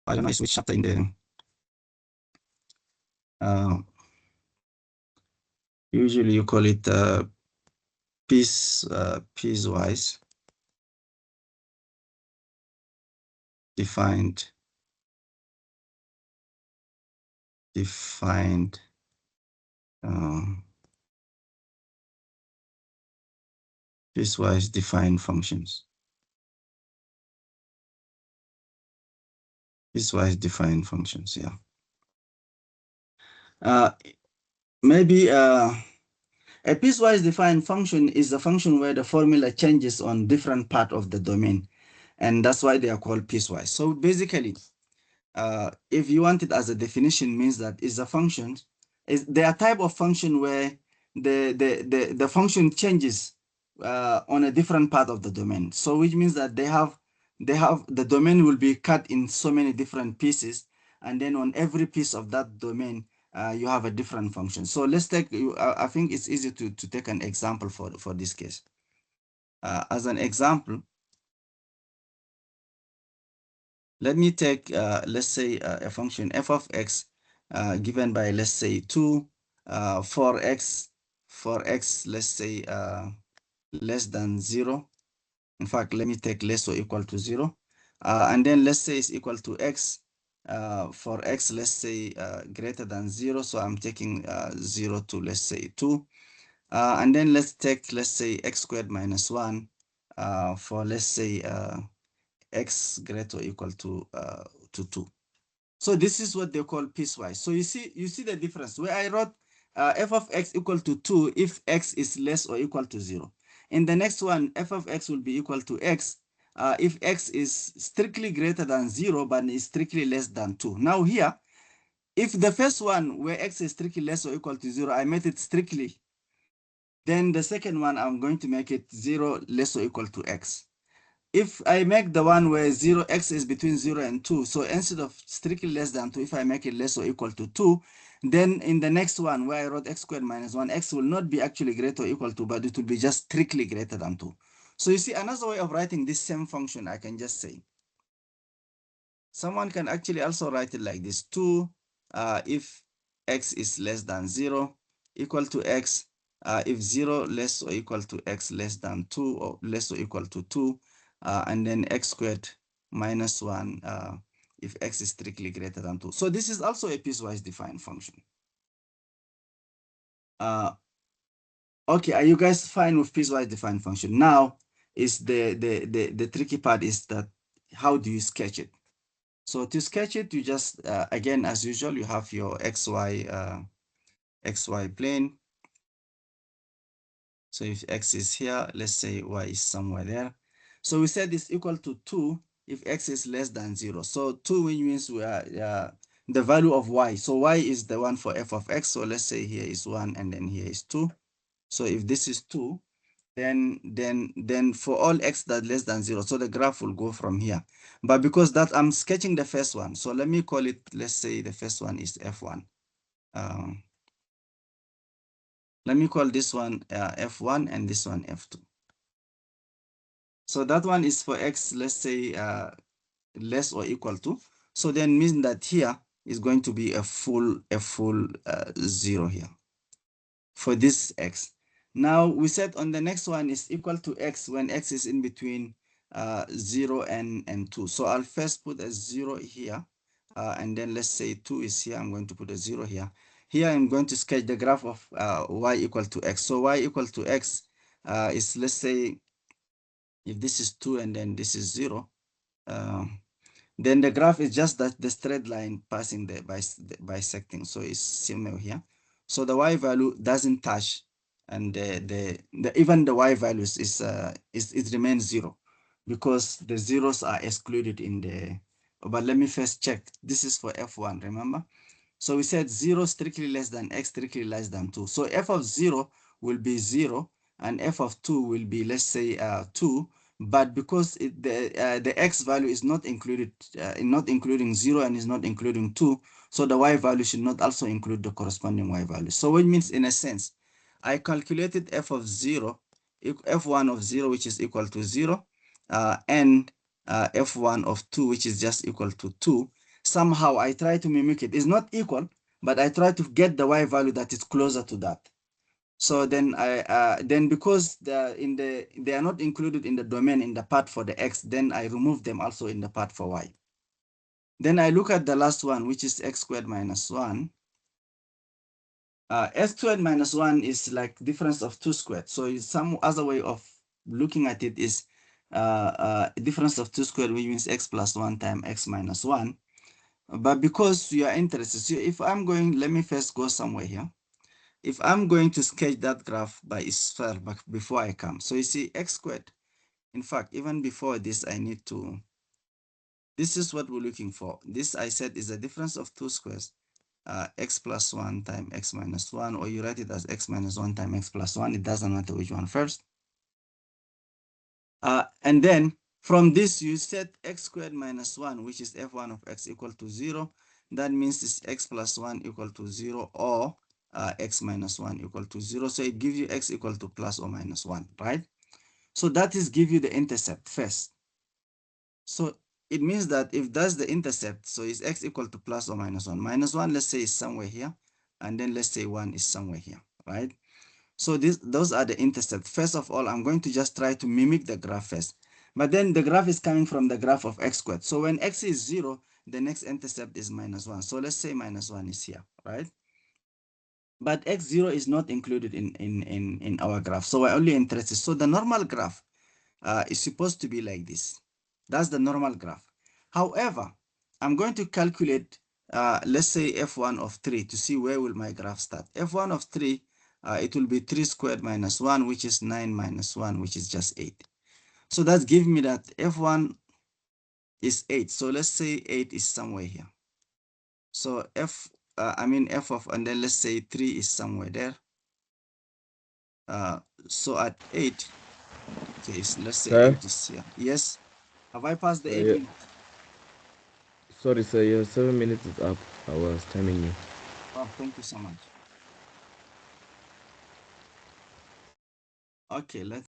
I don't know, I switched chapter in the usually you call it piecewise defined piecewise defined functions. Piecewise defined functions, yeah. Maybe a piecewise defined function is a function where the formula changes on different part of the domain, and that's why they are called piecewise. So basically, if you want it as a definition, means that is a function, is there a type of function where the function changes on a different part of the domain. So which means that the domain will be cut in so many different pieces, and then on every piece of that domain, you have a different function. So let's take, I think it's easy to take an example for this case. As an example, let me take, let's say, a function f of x given by, let's say, 2 for x, let's say, less than 0. In fact, let me take less or equal to 0. And then let's say it's equal to x for x, let's say, greater than 0. So I'm taking 0 to, let's say, 2. And then let's take, let's say, x squared minus 1 for, let's say, x greater or equal to 2. So this is what they call piecewise. So you see the difference where I wrote f of x equal to 2 if x is less or equal to 0. In the next one, f of x will be equal to x if x is strictly greater than 0 but is strictly less than 2. Now here, if the first one where x is strictly less or equal to 0, I made it strictly, then the second one I'm going to make it 0 less or equal to x. If I make the one where x is between 0 and 2, so instead of strictly less than 2, if I make it less or equal to 2, then in the next one where I wrote x squared minus 1, x will not be actually greater or equal to, but it will be just strictly greater than 2. So you see, another way of writing this same function, I can just say, someone can actually also write it like this: 2 if x is less than 0, equal to x if 0 less or equal to x less than 2 or less or equal to 2, and then x squared minus 1 if x is strictly greater than 2. So this is also a piecewise defined function. Okay, are you guys fine with piecewise defined function? Now is the tricky part is that how do you sketch it? So to sketch it, you just, again, as usual, you have your XY plane. So if X is here, let's say Y is somewhere there. So we said it's equal to 2 if X is less than 0. So 2 means we are the value of Y. So Y is the one for f of X. So let's say here is 1 and then here is 2. So if this is 2, then for all x that less than 0, so the graph will go from here. But because that I'm sketching the first one, so let me call it, let's say the first one is f1. Let me call this one f1 and this one f2. So that one is for x, let's say less or equal to. So then means that here is going to be a full 0 here for this x. Now we said on the next one is equal to x when x is in between 0 and 2. So I'll first put a 0 here, and then let's say 2 is here. I'm going to put a 0 here. Here I'm going to sketch the graph of y equal to x. So y equal to x is, let's say, if this is 2 and then this is 0, then the graph is just that the straight line passing the bisecting. So it's similar here. So the y value doesn't touch, and even the y values it remains 0 because the zeros are excluded in the. But let me first check. This is for f1, remember? So we said 0 strictly less than x strictly less than 2. So f of 0 will be 0 and f of 2 will be, let's say, 2. But because the x value is not included, not including 0 and is not including 2, so the y value should not also include the corresponding y value. So which means, in a sense, I calculated f of 0, f1 of 0, which is equal to 0, and f1 of 2, which is just equal to 2. somehow I try to mimic it. It's not equal, but I try to get the y value that is closer to that. So then then because they are not included in the domain in the part for the x, then I remove them also in the part for y. Then I look at the last one, which is x squared minus 1. X squared minus 1 is like difference of 2 squared. So some other way of looking at it is difference of 2 squared, which means x plus 1 times x minus 1. But because you are interested, so if I'm going, let me first go somewhere here. If I'm going to sketch that graph by sphere before I come, so you see x squared. In fact, even before this, I need to, this is what we're looking for. This I said is a difference of 2 squares, x plus 1 times x minus 1, or you write it as x minus 1 times x plus 1. It doesn't matter which one first. And then from this, you set x squared minus 1, which is f1 of x equal to 0. That means it's x plus 1 equal to 0, or x minus 1 equal to 0. So it gives you x equal to plus or minus 1, right? So that is give you the intercept first. So it means that if that's the intercept, so is x equal to plus or minus 1. Minus 1, let's say, is somewhere here. And then let's say 1 is somewhere here, right? So those are the intercepts. First of all, I'm going to just try to mimic the graph first. But then the graph is coming from the graph of x squared. So when x is 0, the next intercept is minus 1. So let's say minus 1 is here, right? But x0 is not included in our graph. So we're only interested. So the normal graph is supposed to be like this. That's the normal graph. However, I'm going to calculate, let's say f1 of 3 to see where will my graph start. f1 of 3, it will be 3 squared minus 1, which is 9 minus 1, which is just 8. So that's giving me that f1 is 8. So let's say 8 is somewhere here. So f of, and then let's say 3 is somewhere there. So at 8, okay, so let's say Sir, 8 is here. Yes. Have I passed the sir, 8 minutes? sorry, sir, your 7 minutes is up. I was timing you. Oh, thank you so much. Okay, let's